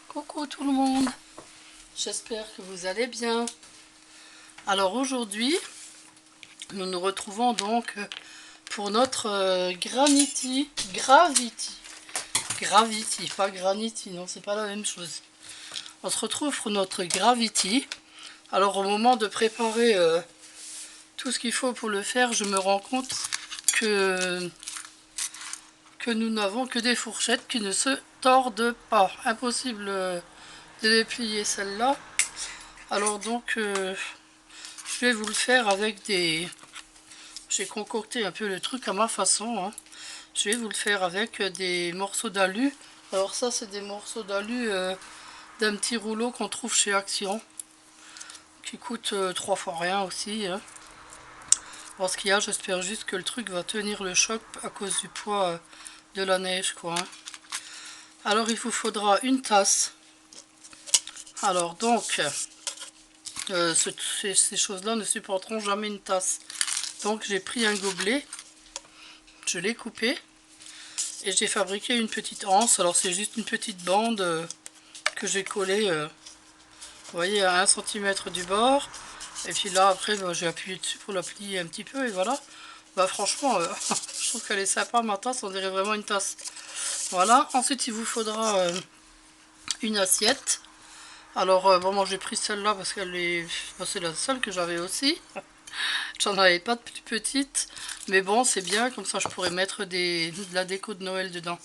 Coucou tout le monde, j'espère que vous allez bien. Alors aujourd'hui, nous nous retrouvons donc pour notre Gravity, pas Granity, non c'est pas la même chose. On se retrouve pour notre Gravity. Alors au moment de préparer tout ce qu'il faut pour le faire, je me rends compte que nous n'avons que des fourchettes qui ne se tordent pas. Impossible de déplier celle-là. Alors donc je vais vous le faire avec des... J'ai concocté un peu le truc à ma façon. Hein. Je vais vous le faire avec des morceaux d'alu. Alors ça c'est des morceaux d'alu d'un petit rouleau qu'on trouve chez Action. Qui coûte 3 fois rien aussi. Hein. Bon, ce qu'il y a, j'espère juste que le truc va tenir le choc à cause du poids de la neige quoi. Hein. Alors il vous faudra une tasse. Alors donc, ces choses-là ne supporteront jamais une tasse. Donc j'ai pris un gobelet, je l'ai coupé et j'ai fabriqué une petite anse. Alors c'est juste une petite bande que j'ai collée, vous voyez, à 1 cm du bord. Et puis là après j'ai appuyé dessus pour la plier un petit peu et voilà. Bah franchement, je trouve qu'elle est sympa ma tasse, on dirait vraiment une tasse. Voilà, ensuite il vous faudra une assiette. Alors bon, moi j'ai pris celle-là parce qu'elle est... Bon, c'est la seule que j'avais aussi. J'en avais pas de plus petite. Mais bon, c'est bien, comme ça je pourrais mettre de la déco de Noël dedans.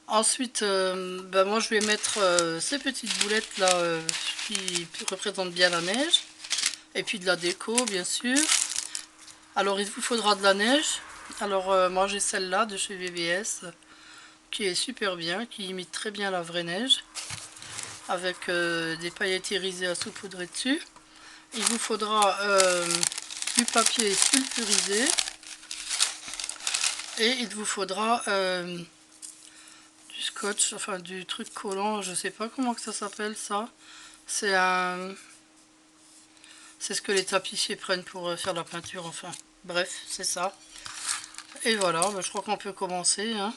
Ensuite, ben moi je vais mettre ces petites boulettes là qui représentent bien la neige. Et puis de la déco, bien sûr. Alors il vous faudra de la neige. Alors moi j'ai celle-là de chez VVS qui est super bien, qui imite très bien la vraie neige. Avec des paillettes irisées à saupoudrer dessus. Il vous faudra du papier sulfurisé. Et il vous faudra du scotch, enfin du truc collant, je sais pas comment que ça s'appelle ça. C'est c'est ce que les tapissiers prennent pour faire la peinture, enfin. Bref, c'est ça. Et voilà, bah, je crois qu'on peut commencer. Hein.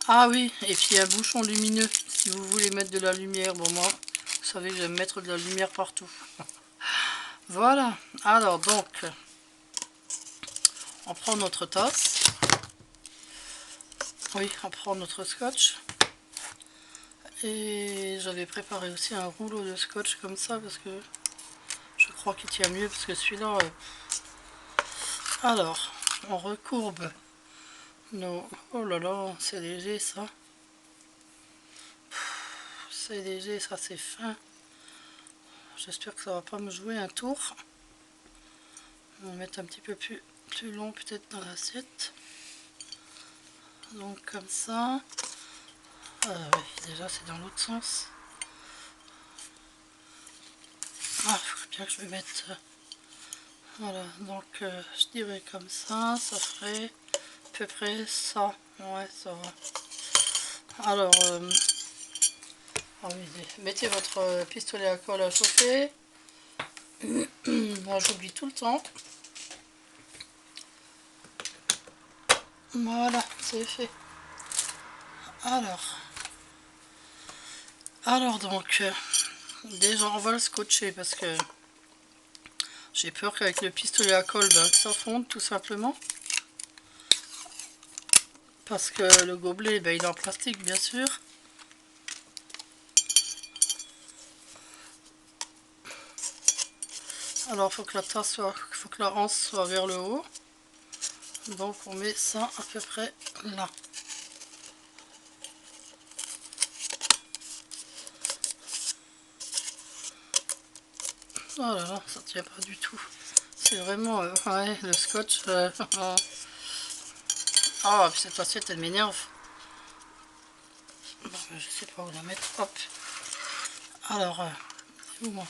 Ah oui, et puis un bouchon lumineux, si vous voulez mettre de la lumière. Bon moi, vous savez que j'aime mettre de la lumière partout. Voilà, alors donc, on prend notre tasse. Oui, on prend notre scotch. Et j'avais préparé aussi un rouleau de scotch comme ça parce que je crois qu'il tient mieux parce que celui-là... Alors, on recourbe nos... Oh là là, c'est léger ça. C'est léger, ça c'est fin. J'espère que ça va pas me jouer un tour. On va mettre un petit peu plus long peut-être dans l'assiette. Donc comme ça. Oui, déjà c'est dans l'autre sens. Ah, il faut bien que je me mette... Voilà, donc je dirais comme ça ferait à peu près ça. Ouais, ça va. Alors, ah oui, mettez votre pistolet à colle à chauffer. Moi j'oublie tout le temps. Voilà, c'est fait. Alors donc, déjà on va le scotcher parce que j'ai peur qu'avec le pistolet à colle, ben, ça fonde tout simplement. Parce que le gobelet, ben, il est en plastique bien sûr. Alors il faut que la tasse soit, faut que la anse soit vers le haut. Donc on met ça à peu près là. Oh là là, ça tient pas du tout. C'est vraiment, ouais, le scotch. Ah, puis cette assiette, elle m'énerve. Bon, je sais pas où la mettre. Hop. Alors, où moi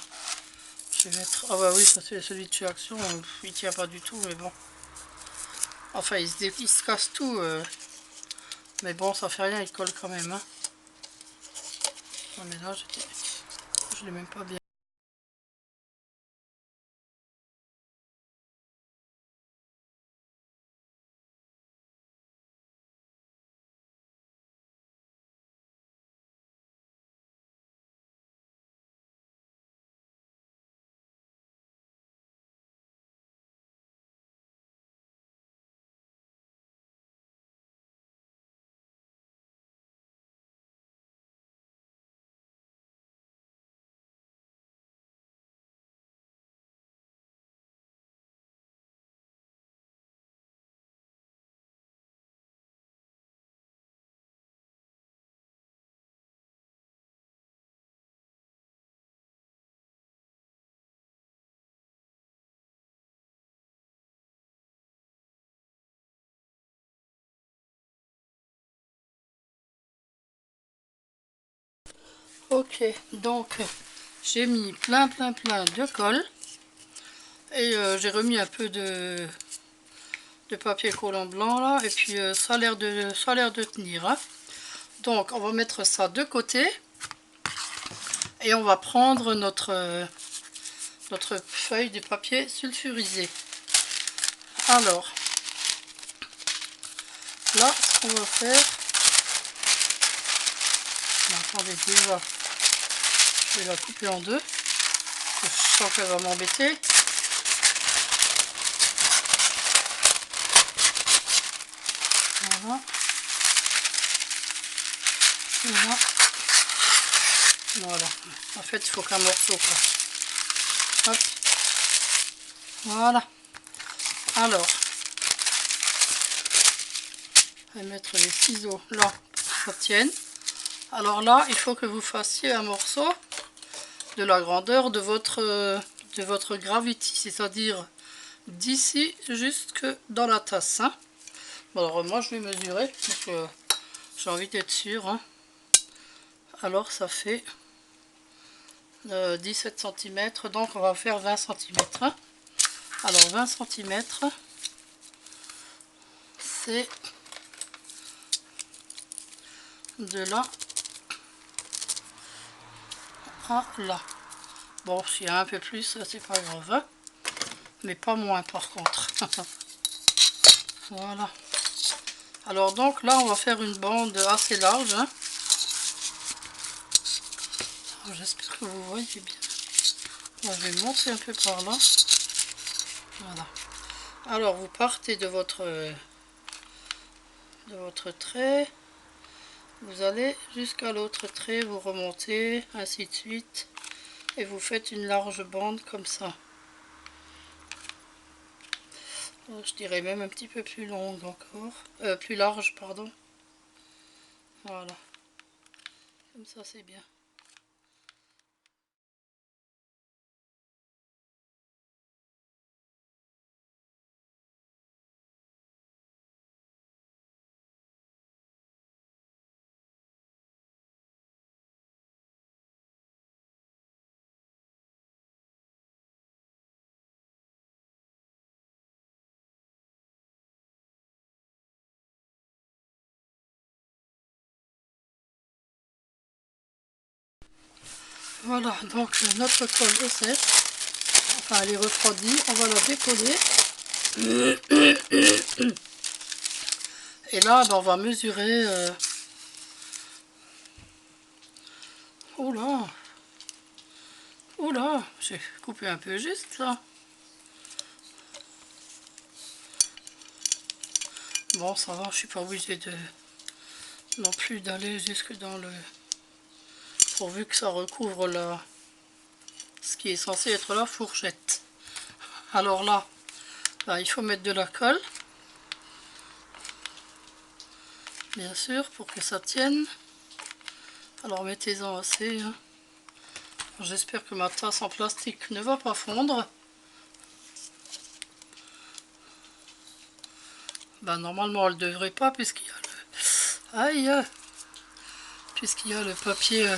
je vais mettre... Ah bah oui, ça c'est celui de chez Action. Il tient pas du tout, mais bon. Enfin, il se casse tout. Mais bon, ça fait rien, il colle quand même. Hein. Non, mais là, je l'ai même pas bien. Ok, donc j'ai mis plein de colle. Et j'ai remis un peu de papier collant blanc là. Et puis ça a l'air de tenir. Hein. Donc on va mettre ça de côté. Et on va prendre notre feuille de papier sulfurisé. Alors, là, ce qu'on va faire... Attendez, déjà, je vais la couper en deux. Je sens qu'elle va m'embêter. Voilà. Voilà. Voilà. En fait, il faut qu'un morceau, quoi. Hop. Voilà. Alors, je vais mettre les ciseaux là pour que ça tienne. Alors là, il faut que vous fassiez un morceau de la grandeur de votre gravity, c'est-à-dire d'ici jusque dans la tasse. Hein. Bon, alors moi, je vais mesurer parce que j'ai envie d'être sûre. Hein. Alors, ça fait 17 cm, donc on va faire 20 cm. Hein. Alors, 20 cm, c'est de là à là. Bon, s'il y a un peu plus, c'est pas grave, hein, mais pas moins par contre. Voilà. Alors donc là, on va faire une bande assez large. Hein. J'espère que vous voyez bien. Je vais monter un peu par là. Voilà. Alors vous partez de votre trait. Vous allez jusqu'à l'autre trait, vous remontez, ainsi de suite. Et vous faites une large bande comme ça. Je dirais même un petit peu plus longue encore. Plus large, pardon. Voilà. Comme ça, c'est bien. Voilà, donc notre colle est sèche. Enfin, elle est refroidie. On va la décoller. Et là, ben, on va mesurer... Oula! Oula! J'ai coupé un peu juste, là. Bon, ça va, je suis pas obligée de... non plus d'aller jusque dans le... pourvu que ça recouvre la... ce qui est censé être la fourchette. Alors là, ben, il faut mettre de la colle. Bien sûr, pour que ça tienne. Alors mettez-en assez. Hein. J'espère que ma tasse en plastique ne va pas fondre. Ben, normalement, elle ne devrait pas puisqu'il y a le... Aïe! Puisqu'il y a le papier...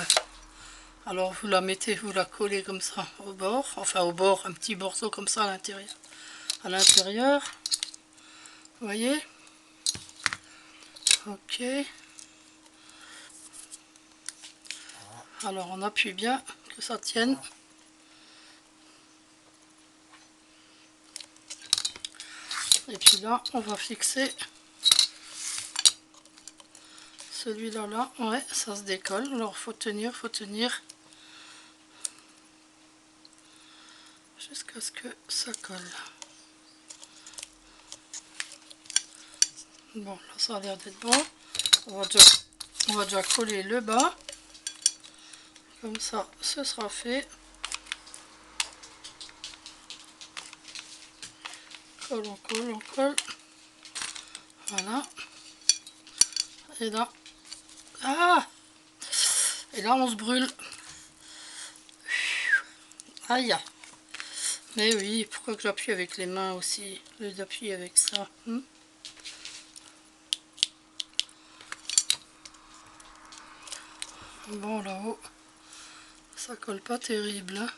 Alors vous la mettez, vous la collez comme ça au bord. Enfin au bord, un petit morceau comme ça à l'intérieur. À l'intérieur. Vous voyez? Ok. Alors on appuie bien, que ça tienne. Et puis là, on va fixer celui-là, là. Ouais, ça se décolle. Alors faut tenir, jusqu'à ce que ça colle. Bon, là ça a l'air d'être bon. On va déjà coller le bas. Comme ça, ce sera fait. Colle, on colle, on colle. Voilà. Et là... Ah! Et là, on se brûle. Aïe! Mais oui, pourquoi que j'appuie avec les mains aussi? Au lieu d'appuyer avec ça. Bon, là-haut, Ça colle pas terrible, hein.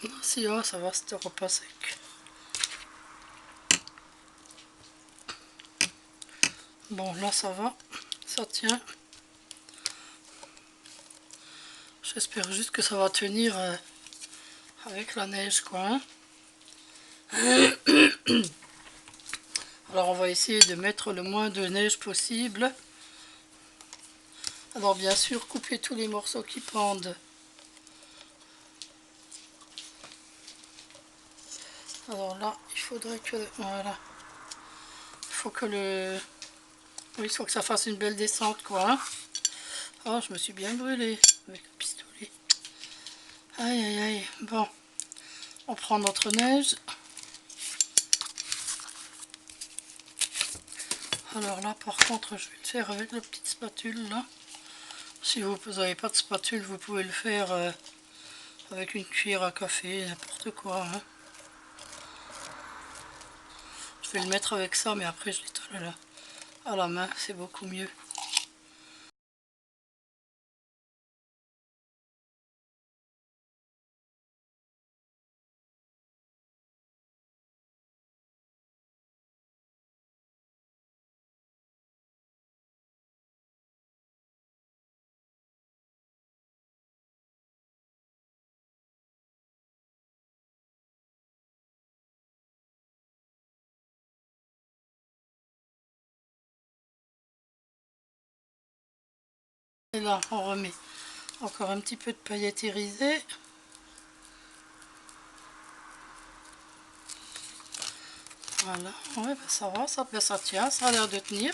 Ah, si, ah, ça va, c'était repas sec. Bon, là ça va, ça tient. J'espère juste que ça va tenir avec la neige, quoi, hein. Alors on va essayer de mettre le moins de neige possible. Alors bien sûr, couper tous les morceaux qui pendent. Alors là, il faudrait que... Voilà. Il faut que le... Oui, il faut que ça fasse une belle descente, quoi, hein. Oh, je me suis bien brûlée avec le pistolet. Aïe, aïe, aïe. Bon, on prend notre neige. Alors là, par contre, je vais le faire avec la petite spatule, là. Si vous n'avez pas de spatule, vous pouvez le faire avec une cuillère à café, n'importe quoi, hein. Je vais le mettre avec ça, mais après je l'étale à la main, c'est beaucoup mieux. Et là, on remet encore un petit peu de paillettes irisées. Voilà, ouais, bah ça va, ça tient, ça a l'air de tenir.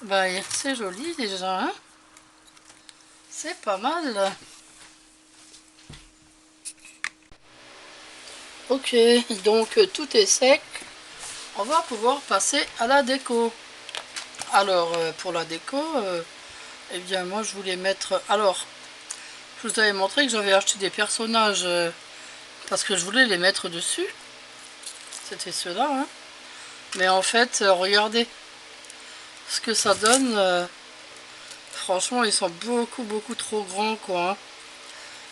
Bah, c'est joli déjà, hein. C'est pas mal. Ok, donc tout est sec. On va pouvoir passer à la déco. Alors, pour la déco, eh bien, moi, je voulais mettre... Alors, je vous avais montré que j'avais acheté des personnages parce que je voulais les mettre dessus. C'était ceux-là, hein. Mais en fait, regardez ce que ça donne. Franchement, ils sont beaucoup trop grands, quoi, hein.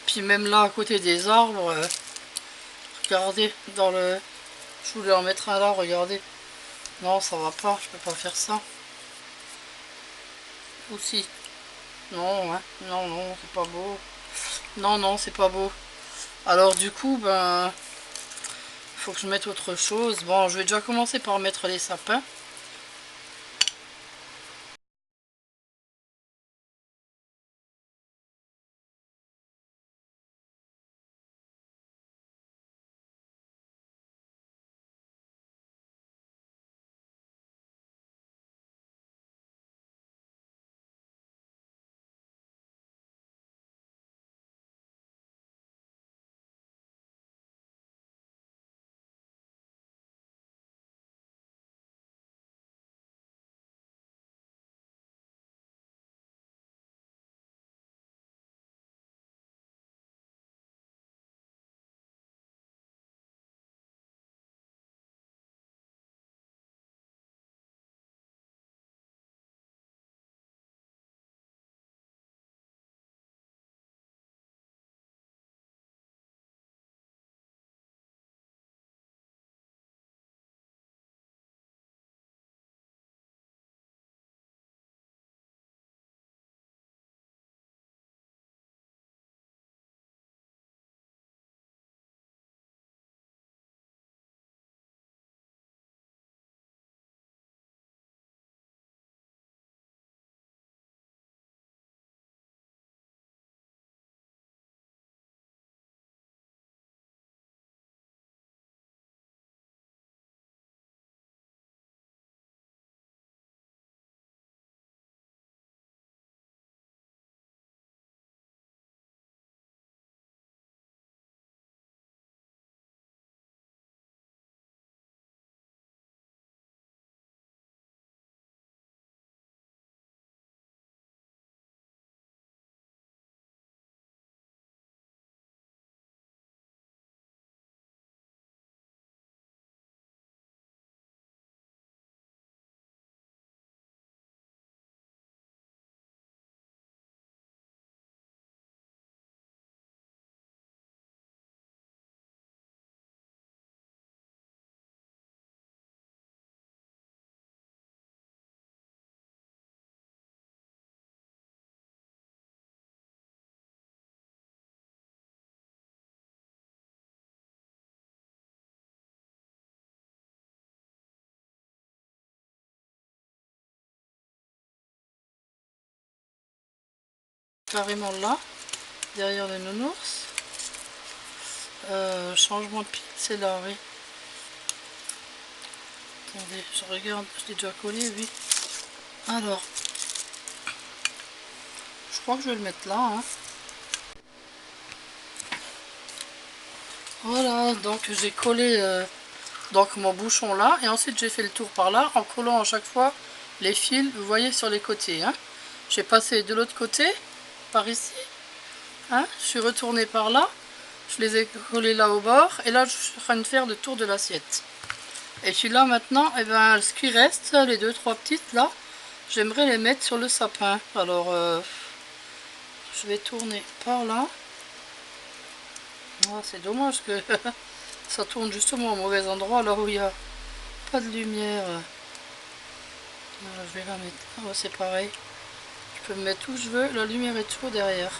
Puis même là, à côté des arbres, regardez, dans le... Je voulais en mettre un là, regardez. Non, ça va pas, je peux pas faire ça. Ou si. Non, hein. Non, non, c'est pas beau. Non, non, c'est pas beau. Alors du coup, ben... faut que je mette autre chose. Bon, je vais déjà commencer par mettre les sapins. carrément là, derrière le nounours. Changement de pile, c'est là, oui. Attendez, je regarde, je l'ai déjà collé, oui. Alors, je crois que je vais le mettre là, hein. Voilà, donc j'ai collé donc mon bouchon là, et ensuite j'ai fait le tour par là, en collant à chaque fois les fils, vous voyez, sur les côtés, hein. J'ai passé de l'autre côté, par ici, hein. Je suis retournée par là, je les ai collés là au bord, et là je suis en train de faire le tour de l'assiette. Et puis là maintenant, eh ben, ce qui reste, les deux trois petites là, j'aimerais les mettre sur le sapin. Alors je vais tourner par là. Oh, c'est dommage que ça tourne justement au mauvais endroit, là où il n'y a pas de lumière. Alors, je vais la mettre. Oh, c'est pareil. Je peux me mettre où je veux, la lumière est toujours derrière.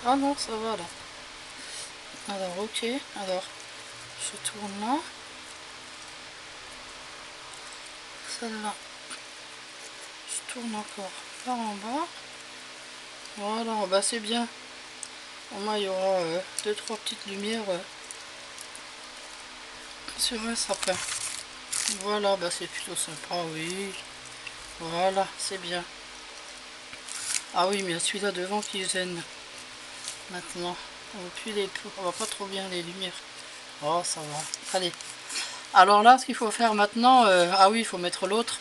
Ah non, ça va là. Alors ok, alors je tourne là. Celle-là, je tourne encore par en bas. Voilà, bah c'est bien. Au moins il y aura deux trois petites lumières sur un sapin. Voilà, bah c'est plutôt sympa, oui. Voilà, c'est bien. Ah oui, mais il y a celui-là devant qui gêne. Maintenant, on voit pas trop bien les lumières. Oh, ça va. Allez. Alors là, ce qu'il faut faire maintenant, ah oui, il faut mettre l'autre.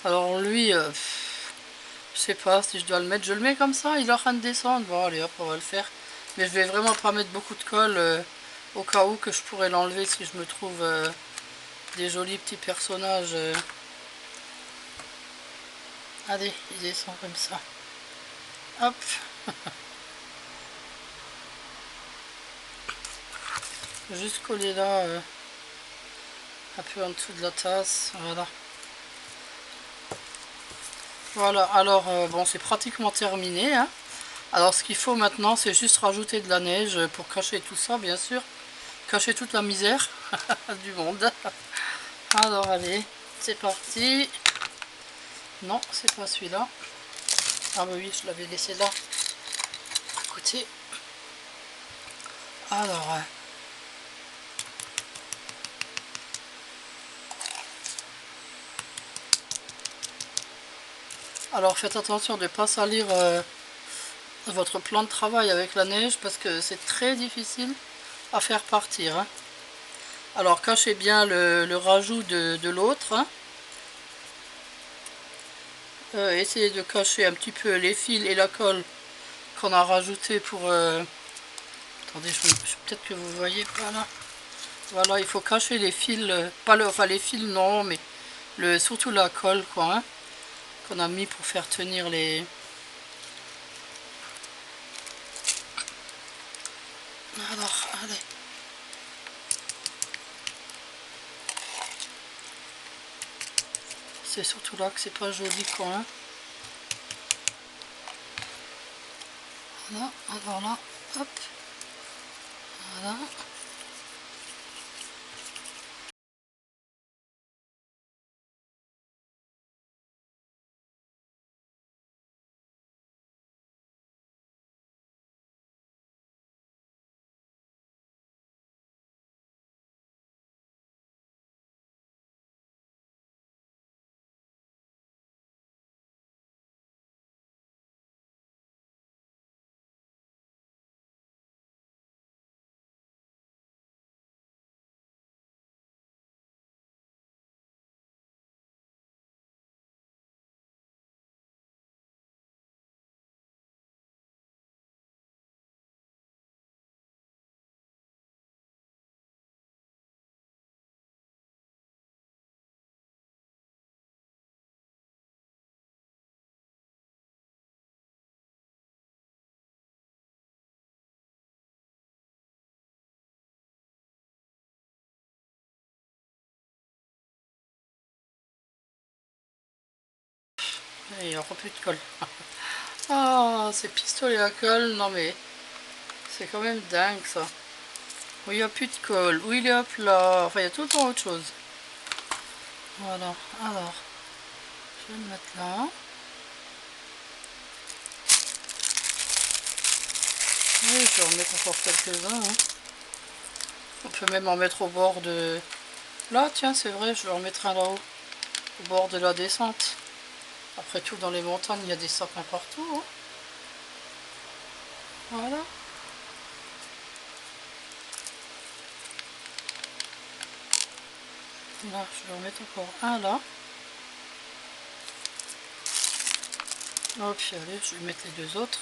Alors lui, je sais pas si je dois le mettre. Je le mets comme ça, il est en train de descendre. Bon, allez hop, on va le faire. Mais je vais vraiment pas mettre beaucoup de colle au cas où que je pourrais l'enlever si je me trouve des jolis petits personnages. Allez, il descend comme ça. Hop. Juste coller là, un peu en dessous de la tasse. Voilà. Voilà, alors bon, c'est pratiquement terminé, hein. Alors ce qu'il faut maintenant, c'est juste rajouter de la neige pour cacher tout ça, bien sûr. Cacher toute la misère du monde. Alors allez, c'est parti. Non, c'est pas celui-là. Ah bah oui, je l'avais laissé là, à côté. Alors faites attention de ne pas salir votre plan de travail avec la neige parce que c'est très difficile à faire partir, hein. Alors cachez bien le rajout de l'autre, hein. Essayez de cacher un petit peu les fils et la colle qu'on a rajouté pour... Attendez, peut-être que vous voyez pas là. Voilà, il faut cacher les fils, pas enfin les fils non, mais surtout la colle quoi, hein, qu'on a mis pour faire tenir les... Alors, allez. C'est surtout là que c'est pas joli quoi, hein. Voilà, alors là, hop. Voilà. Et il n'y aura plus de colle. Ah, ces pistolets à colle, non mais c'est quand même dingue ça. Où il n'y a plus de colle, où il est à plat, enfin il y a tout le temps autre chose. Voilà, alors, je vais le mettre là. Oui, je vais en mettre encore quelques-uns. Hein. On peut même en mettre au bord de... Là, tiens, c'est vrai, je vais en mettre un là-haut. Au bord de la descente. Après tout, dans les montagnes, il y a des sapins partout. Hein. Voilà. Là, je vais en mettre encore un là. Hop, puis allez, je vais mettre les deux autres.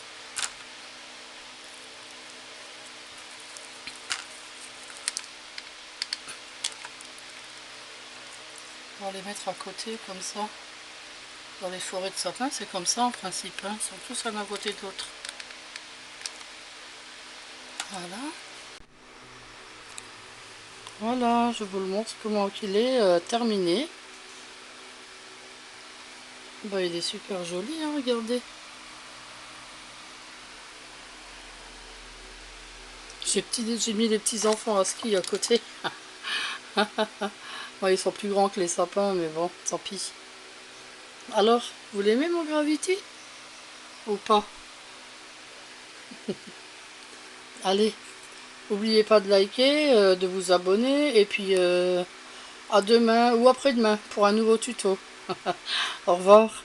On va les mettre à côté, comme ça. Dans les forêts de sapins, c'est comme ça en principe. Hein. Ils sont tous un à côté de l'autre. Voilà. Voilà, je vous le montre comment il est terminé. Bah, il est super joli, hein, regardez. J'ai mis les petits enfants à ski à côté. Ouais, ils sont plus grands que les sapins, mais bon, tant pis. Alors, vous l'aimez mon Gravity? Ou pas? Allez, n'oubliez pas de liker, de vous abonner, et puis à demain ou après-demain pour un nouveau tuto. Au revoir.